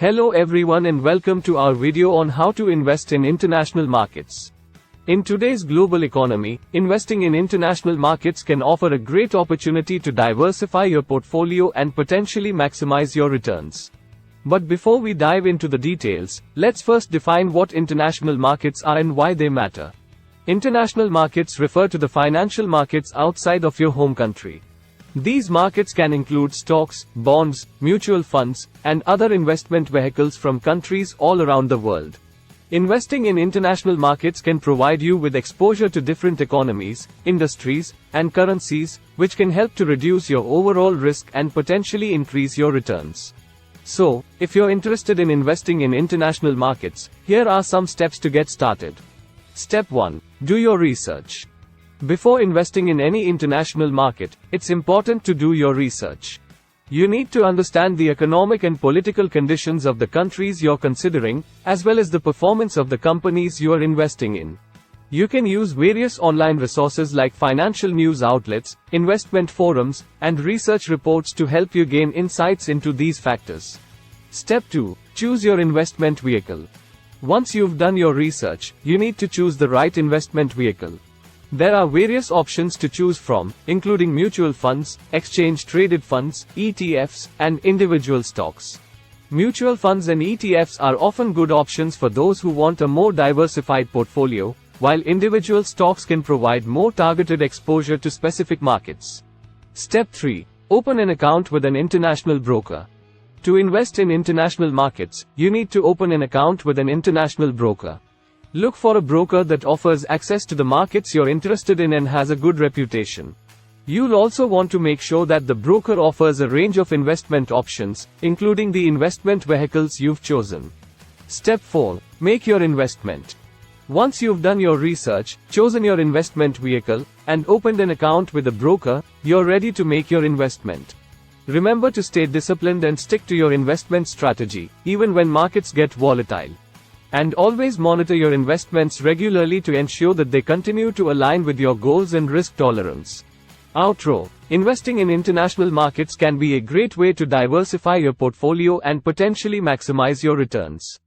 Hello everyone and welcome to our video on how to invest in international markets. In today's global economy, investing in international markets can offer a great opportunity to diversify your portfolio and potentially maximize your returns. But before we dive into the details, let's first define what international markets are and why they matter. International markets refer to the financial markets outside of your home country. These markets can include stocks, bonds, mutual funds, and other investment vehicles from countries all around the world. Investing in international markets can provide you with exposure to different economies, industries, and currencies, which can help to reduce your overall risk and potentially increase your returns. So, if you're interested in investing in international markets, here are some steps to get started. Step 1. Do your research. Before investing in any international market, it's important to do your research. You need to understand the economic and political conditions of the countries you're considering, as well as the performance of the companies you are investing in. You can use various online resources like financial news outlets, investment forums, and research reports to help you gain insights into these factors. Step 2. Choose your investment vehicle. Once you've done your research, you need to choose the right investment vehicle. There are various options to choose from, including mutual funds, exchange-traded funds, ETFs, and individual stocks. Mutual funds and ETFs are often good options for those who want a more diversified portfolio, while individual stocks can provide more targeted exposure to specific markets. Step 3. Open an account with an international broker. To invest in international markets, you need to open an account with an international broker. Look for a broker that offers access to the markets you're interested in and has a good reputation. You'll also want to make sure that the broker offers a range of investment options, including the investment vehicles you've chosen. Step 4. Make your investment. Once you've done your research, chosen your investment vehicle, and opened an account with a broker, you're ready to make your investment. Remember to stay disciplined and stick to your investment strategy, even when markets get volatile. And always monitor your investments regularly to ensure that they continue to align with your goals and risk tolerance. Outro. Investing in international markets can be a great way to diversify your portfolio and potentially maximize your returns.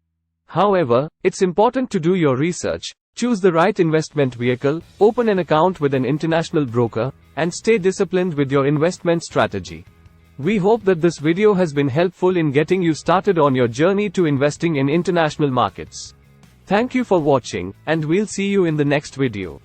However, it's important to do your research, choose the right investment vehicle, open an account with an international broker, and stay disciplined with your investment strategy. We hope that this video has been helpful in getting you started on your journey to investing in international markets. Thank you for watching, and we'll see you in the next video.